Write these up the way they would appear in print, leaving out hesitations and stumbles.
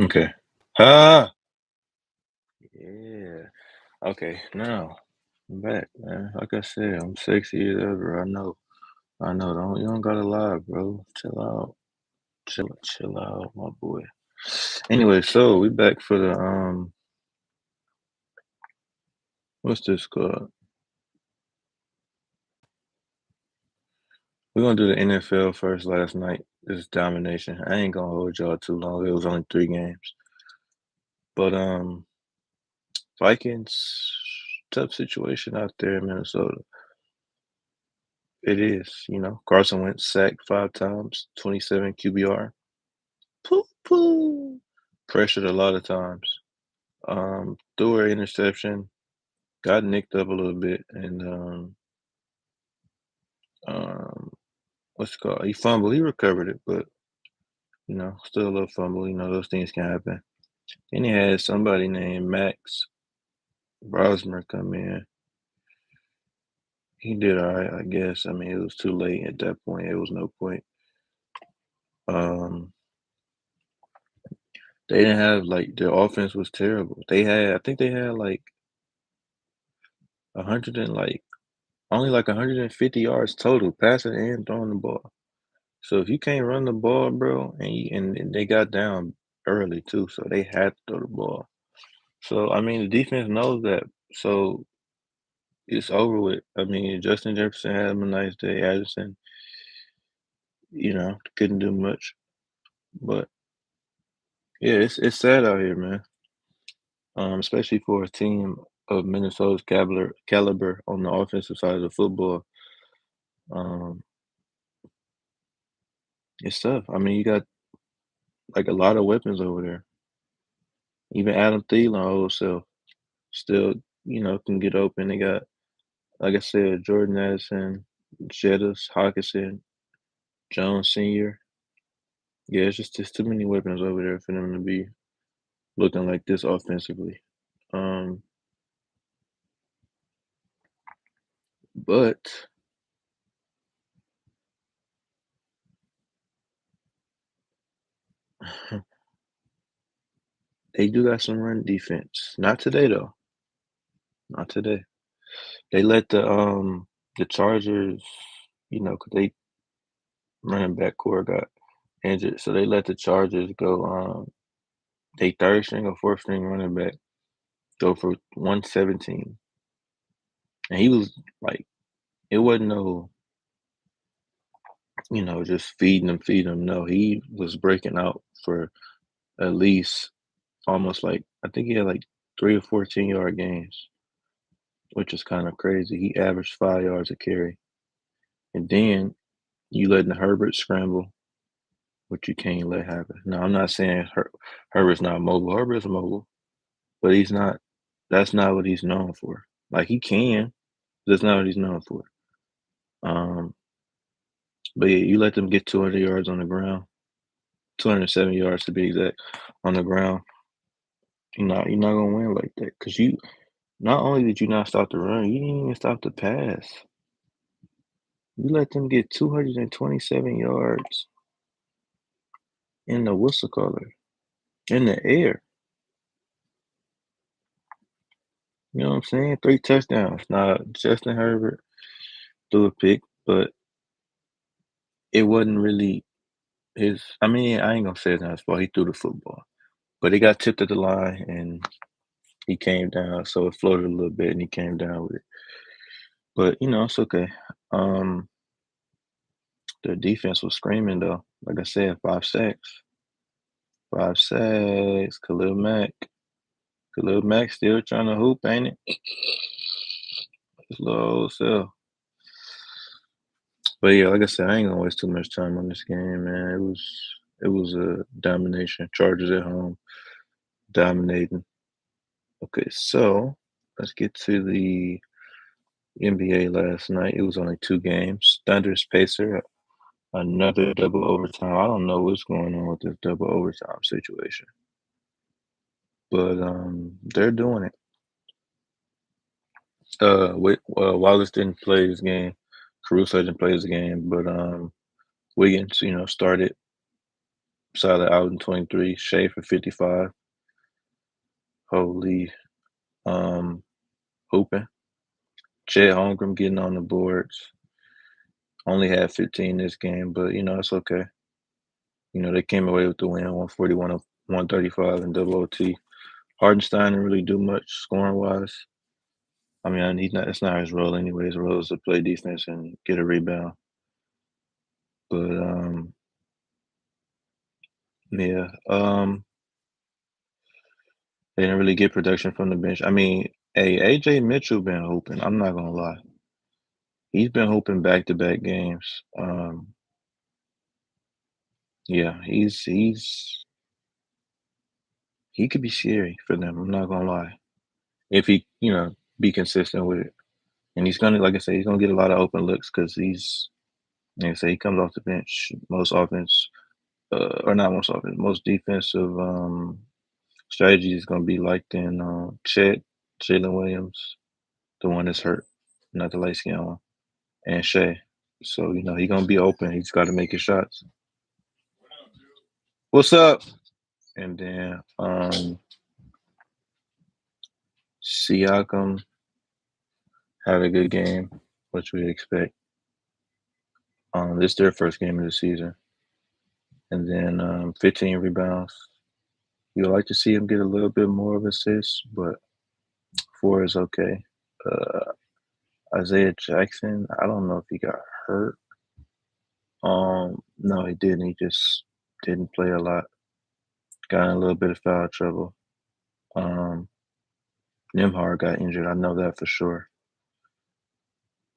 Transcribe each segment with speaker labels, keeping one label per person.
Speaker 1: Okay. Ah, yeah. Okay, now I'm back, man. Like I said, I'm sexy as ever. I know. I know. Don't you don't gotta lie, bro. Chill out. Chill out, my boy. Anyway, so we back for the what's this called? We're gonna do the NFL first last night. This domination. I ain't gonna hold y'all too long. It was only 3 games. But Vikings, tough situation out there in Minnesota. It is, Carson Wentz sacked 5 times, 27 QBR. Poo poo. Pressured a lot of times. Threw an interception, got nicked up a little bit, and um, what's it called? He fumbled. He recovered it, but still a little fumble. Those things can happen. Then he had somebody named Max Brosmer come in. He did all right, I guess. I mean, it was too late at that point. It was no point. Um, they didn't have like their offense was terrible. I think they had like 100 and like only like 150 yards total, passing and throwing the ball. So if you can't run the ball, bro, and they got down early too, so they had to throw the ball. So I mean, the defense knows that. So it's over with. I mean, Justin Jefferson had him a nice day. Addison, couldn't do much. But yeah, it's sad out here, man. Especially for a team of Minnesota's caliber on the offensive side of the football. Um, it's tough. I mean, you got like a lot of weapons over there. Even Adam Thielen, old self, still, can get open. They got, like I said, Jordan Addison, Jettis, Hawkinson, Jones Sr. Yeah, it's too many weapons over there for them to be looking like this offensively. Um, but they do got some run defense. Not today though. Not today. They let the Chargers, 'cause they running back core got injured, so they let the Chargers go. They third string or fourth string running back go for 117, and he was like, it wasn't no, just feeding them. No, he was breaking out for at least almost like I think he had like 3 or 14 yard games, which is kind of crazy. He averaged 5 yards a carry, and then you letting Herbert scramble, which you can't let happen. Now, I'm not saying Herbert's not mobile. Herbert's mobile, but he's not. That's not what he's known for. Like he can, but that's not what he's known for. Um, but yeah, you let them get 200 yards on the ground, 207 yards to be exact, on the ground. You're not gonna win like that because you not only did you not stop the run, you didn't even stop the pass. You let them get 227 yards in the whistle color in the air. You know what I'm saying? 3 touchdowns. Now Justin Herbert threw a pick, but it wasn't really his. I mean, I ain't gonna say it's not his fault. He threw the football, but it got tipped at the line and he came down. So it floated a little bit and he came down with it. But it's okay. Um, the defense was screaming though. Like I said, 5 sacks, 5 sacks. Khalil Mack still trying to hoop, ain't it? His little old self. But yeah, like I said, I ain't gonna waste too much time on this game, man. It was a domination. Chargers at home, dominating. Okay, so let's get to the NBA last night. It was only 2 games. Thunder's Pacer, another double overtime. I don't know what's going on with this double overtime situation, but they're doing it. Wallace didn't play this game. Caruso didn't play this game, but Wiggins, started. Solid out in 23. Shea for 55. Holy. Um, Hooping. Chet Holmgren getting on the boards. Only had 15 this game, but it's okay. They came away with the win, 141 of 135 in double OT. Hardenstein didn't really do much scoring wise. I mean, he's not. It's not his role anyway. His role is to play defense and get a rebound. But yeah, they didn't really get production from the bench. I mean, hey, AJ Mitchell been hooping. I'm not gonna lie. He's been hooping back to back games. Yeah, he could be scary for them. I'm not gonna lie. If he, be consistent with it, and he's gonna, like I say, he's gonna get a lot of open looks because like I say, he comes off the bench. Most offense, or not most offense, most defensive strategy is gonna be like in Chet, Jalen Williams, the one that's hurt, not the light skin one, and Shea. So he gonna be open. He's got to make his shots. What's up? And then Siakam had a good game, which we expect. This is their first game of the season. And then 15 rebounds. You'd like to see him get a little bit more of assists, but 4 is okay. Uh, Isaiah Jackson, I don't know if he got hurt. No, he didn't. He just didn't play a lot. Got in a little bit of foul trouble. Um, Nimhard got injured. I know that for sure.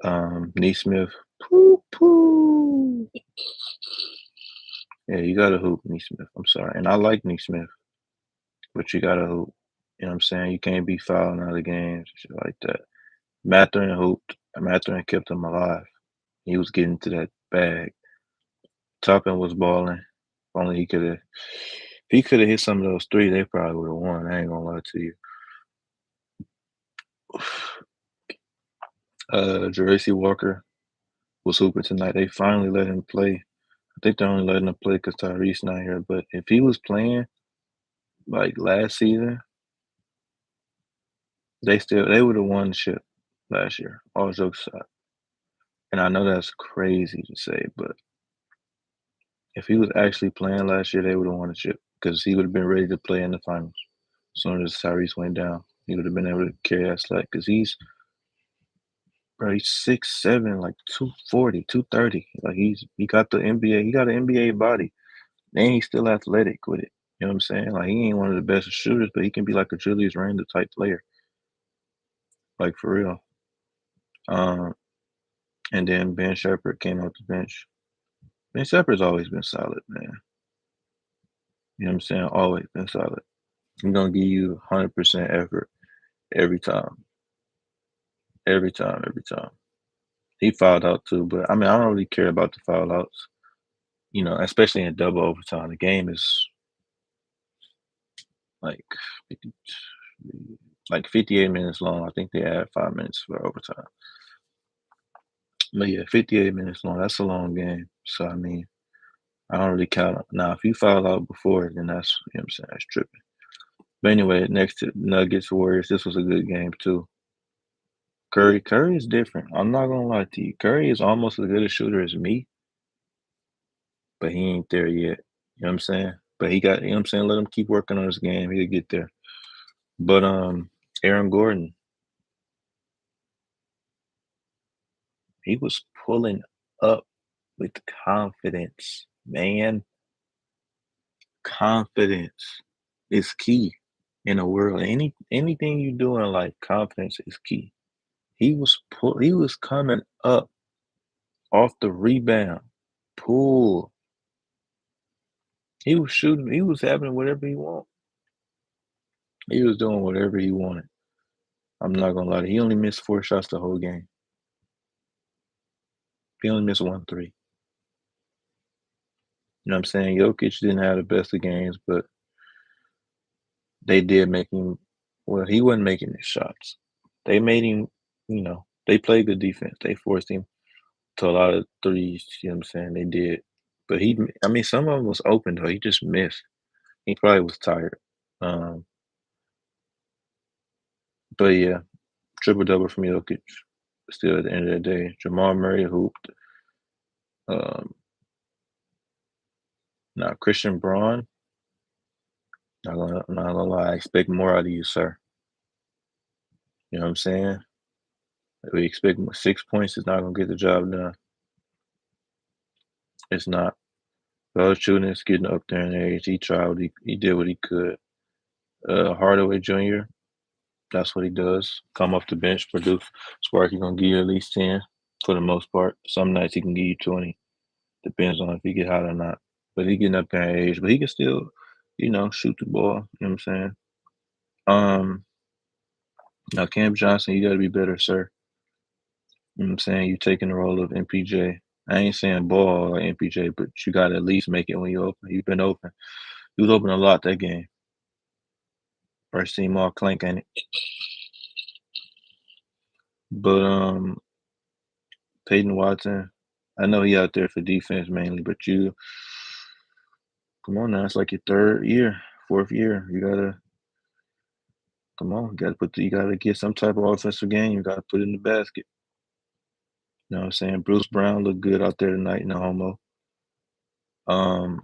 Speaker 1: Neesmith, poo poo. Yeah, you gotta hoop, Neesmith. I'm sorry, and I like Neesmith, but you gotta hoop. You know what I'm saying? You can't be fouling out of games, shit like that. Mathurin hooped. Mathurin kept him alive. He was getting to that bag. Toppin was balling. Only he could have. If he could have hit some of those three, they probably would have won. I ain't gonna lie to you. Jeracy Walker was hooping tonight. They finally let him play. I think they're only letting him play because Tyrese not here. But if he was playing like last season, they would have won the ship last year. All jokes aside. And I know that's crazy to say, but if he was actually playing last year, they would have won the ship because he would have been ready to play in the finals. As soon as Tyrese went down, he would have been able to carry that slack because he's 6'7", like 240, 230. Like he got the NBA, he got an NBA body. And he's still athletic with it. You know what I'm saying? Like he ain't one of the best shooters, but he can be like a Julius Randle type player. Like for real. Um, and then Ben Shepherd came off the bench. Ben Shepherd's always been solid, man. You know what I'm saying? Always been solid. He's gonna give you 100% effort every time. Every time, every time. He fouled out too, but I mean I don't really care about the foul outs. Especially in double overtime. The game is like 50, like 58 minutes long. I think they add 5 minutes for overtime. But yeah, 58 minutes long. That's a long game. So I mean, I don't really count it. Now if you foul out before, then that's what I'm saying, that's tripping. But anyway, next to Nuggets Warriors, this was a good game too. Curry is different. I'm not gonna lie to you. Curry is almost as good a shooter as me, but he ain't there yet. You know what I'm saying? But he got, what I'm saying, let him keep working on his game. He'll get there. But Aaron Gordon, he was pulling up with confidence, man. Confidence is key in the world. Anything you do in life, confidence is key. He was coming up off the rebound, pull. He was shooting. He was having whatever he wanted. He was doing whatever he wanted. I'm not gonna lie to you. He only missed 4 shots the whole game. He only missed 1 3. You know what I'm saying? Jokic didn't have the best of games, but they did make him. Well, he wasn't making his shots. They made him. They played good defense. They forced him to a lot of threes. You know what I'm saying? They did. But I mean, some of them was open though. He just missed. He probably was tired. Um, but yeah, triple double from Jokic. Still at the end of the day, Jamal Murray hooped. Um, Now Christian Braun, not gonna lie, I expect more out of you, sir. You know what I'm saying? We expect 6 points is not gonna get the job done. It's not. Valanciunas getting up there in age. He tried. He did what he could. Hardaway Jr. That's what he does. Come off the bench, produce. Sparky gonna give you at least 10 for the most part. Some nights he can give you 20. Depends on if he get hot or not. But he getting up there in age. But he can still, shoot the ball. You know what I'm saying? Um, Now Cam Johnson, you gotta be better, sir. You know what I'm saying? You taking the role of MPJ. I ain't saying ball like MPJ, but you gotta at least make it when you open. You've been open. You was open a lot that game. First team all clank, ain't it? But Peyton Watson, I know he out there for defense mainly, but come on now, it's like your third year, fourth year. You gotta come on, you gotta get some type of offensive game. You gotta put it in the basket. You know what I'm saying? Bruce Brown looked good out there tonight in the homo. Um,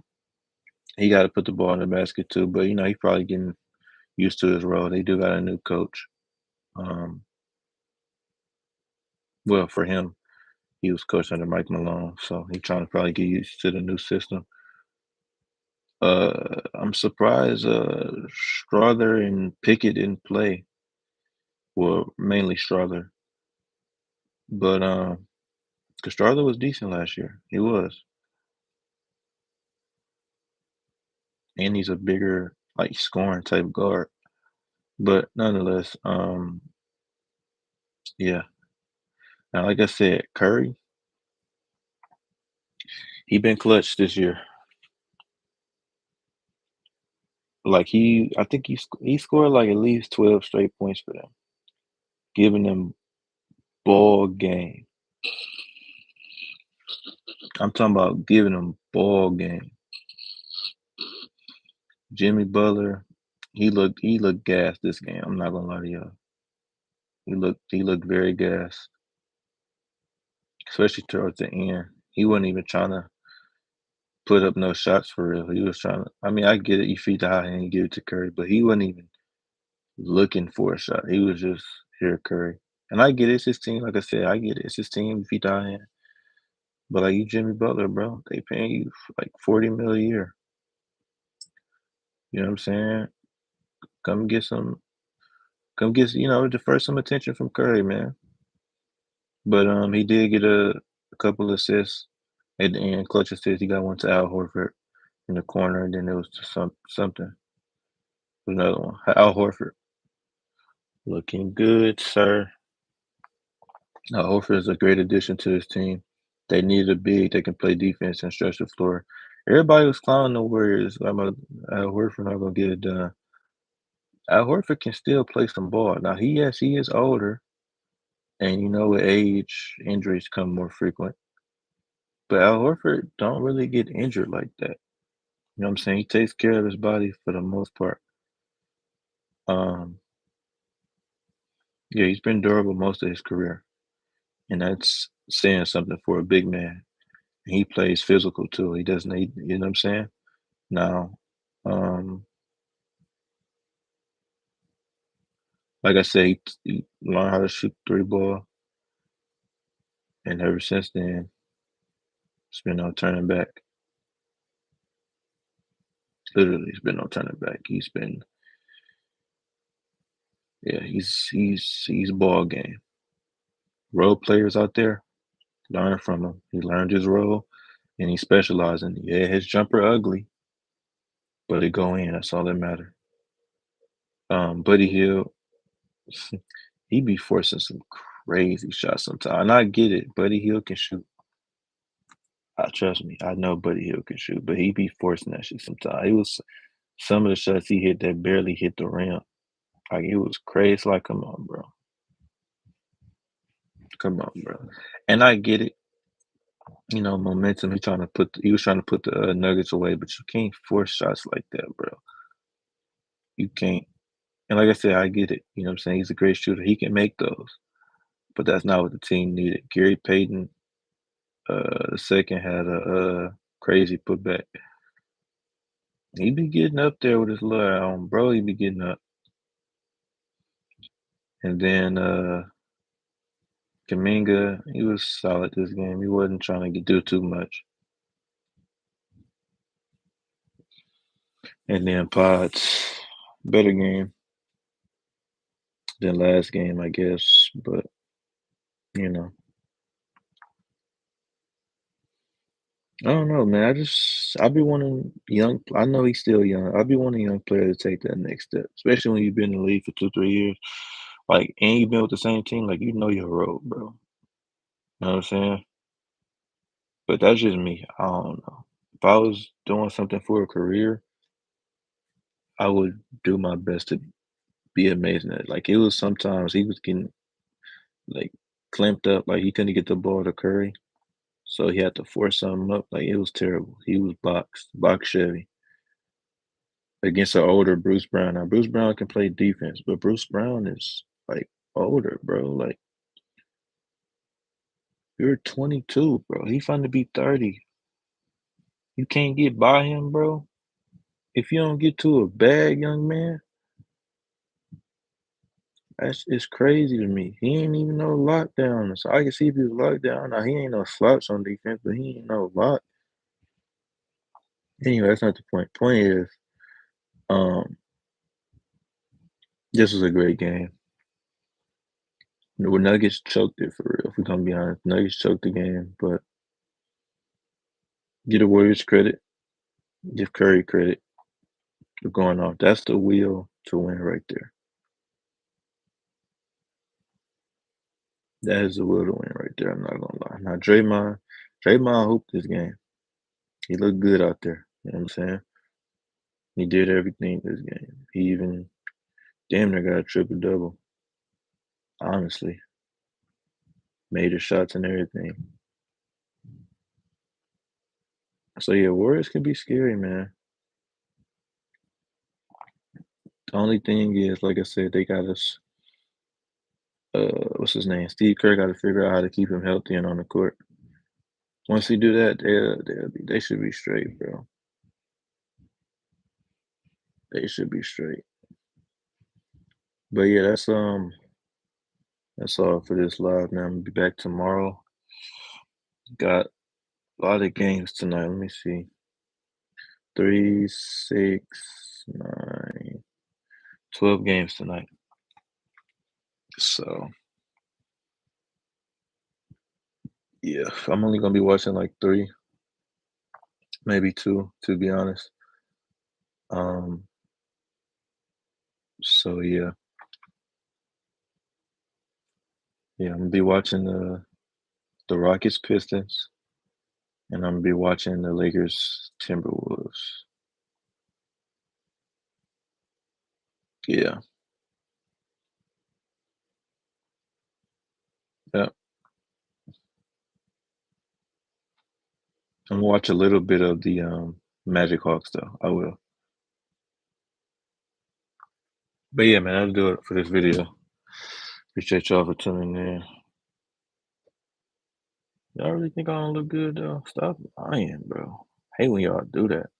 Speaker 1: he gotta put the ball in the basket too, but he probably getting used to his role. They do got a new coach. Um, well, for him, he was coached under Mike Malone, so he trying to probably get used to the new system. I'm surprised Strother and Pickett didn't play. Well, mainly Strother, but 'cause Strother was decent last year. He was, and he's a bigger, like scoring type guard. But nonetheless, yeah. Now, like I said, Curry, he been clutch this year. Like I think he scored like at least 12 straight points for them, giving them ball game. I'm talking about giving them ball game. Jimmy Butler, he looked gassed this game. I'm not gonna lie to y'all. He looked very gassed, especially towards the end. He wasn't even trying to put up no shots for real. He was trying to. I mean, I get it. You feed the hot hand, you give it to Curry, but he wasn't even looking for a shot. He was just here, Curry. And I get it. It's his team. Like I said, I get it. It's his team. You feed the hot hand. But like you, Jimmy Butler, bro, they paying you like 40 mil a year. You know what I'm saying? Come get some. Come get defer some attention from Curry, man. But he did get a couple assists at the end, clutch assists. He got one to Al Horford in the corner, and then there was just something. Another one. Al Horford looking good, sir. Al Horford is a great addition to this team. They needed a big that can play defense and stretch the floor. Everybody was clowning the Warriors. Al Horford not gonna get it done. Al Horford can still play some ball. Now he is older, and with age, injuries come more frequent. But Al Horford don't really get injured like that. You know what I'm saying? He takes care of his body for the most part. Um, yeah, he's been durable most of his career, and that's saying something for a big man. He plays physical too. He doesn't need, you know what I'm saying? Now, um, like I said, he learned how to shoot three ball, and ever since then, it's been no turning back. Literally, it's been no turning back. Yeah, he's ball game. Role players out there, learn from him. He learned his role, and he specialized in it. Yeah, his jumper ugly, but it go in. That's all that matter. Buddy Hield, he be forcing some crazy shots sometimes, and I get it. Buddy Hield can shoot. Trust me, I know Buddy Hield can shoot, but he be forcing that shit sometimes. It was some of the shots he hit that barely hit the rim. Like it was crazy. Like, come on, bro, and I get it. momentum. He was trying to put the Nuggets away, but you can't force shots like that, bro. You can't. And like I said, I get it. You know what I'm saying? He's a great shooter. He can make those, but that's not what the team needed. Gary Payton, the second had a crazy putback. He be getting up there with his little bro. He be getting up, and then Kaminga, he was solid this game. He wasn't trying to do too much. And then Pods, better game than last game, I guess. But you know, I don't know, man. I be wanting young. I know he's still young. I be wanting young player to take that next step, especially when you've been in the league for 2, 3 years. Like, and you've been with the same team. Like, you know your role, bro. You know what I'm saying? But that's just me. I don't know. If I was doing something for a career, I would do my best to be amazing at it. Like, it was sometimes he was getting like clamped up, like he couldn't get the ball to Curry, so he had to force something up. Like, it was terrible. He was box Chevy against an older Bruce Brown. Now Bruce Brown can play defense, but Bruce Brown is like older, bro. Like, you're 22, bro. He finna be 30. You can't get by him, bro. If you don't get to a bag, young man, that's it's crazy to me. He ain't even no lockdown. So I can see if he was locked down. Now he ain't no slouch on defense, but he ain't no lock. Anyway, that's not the point. Point is, um, this was a great game. The Nuggets choked it for real. If we're gonna be honest, Nuggets choked the game, but give the Warriors credit, give Curry credit for going off. That's the wheel to win right there. That is the will to win right there. I'm not gonna lie. Now Draymond hooped this game. He looked good out there. You know what I'm saying? He did everything this game. He even damn near got a triple double. Honestly, made his shots and everything. So yeah, Warriors can be scary, man. The only thing is, like I said, they got us. What's his name? Steve Kerr got to figure out how to keep him healthy and on the court. Once he do that, they should be straight, bro. They should be straight. But yeah, that's all for this live, man. I'm gonna be back tomorrow. Got a lot of games tonight. Let me see. 3, 6, 9, 12 games tonight. So yeah, I'm only gonna be watching like three, maybe two, to be honest. Um, so yeah, I'm gonna be watching the Rockets Pistons, and I'm gonna be watching the Lakers Timberwolves. Yeah, yeah. I'm gonna watch a little bit of the Magic Hawks though. I will. But yeah, man, that'll do it for this video. Appreciate y'all for tuning in. Y'all really think I don't look good though? Stop lying, bro. I hate when y'all do that.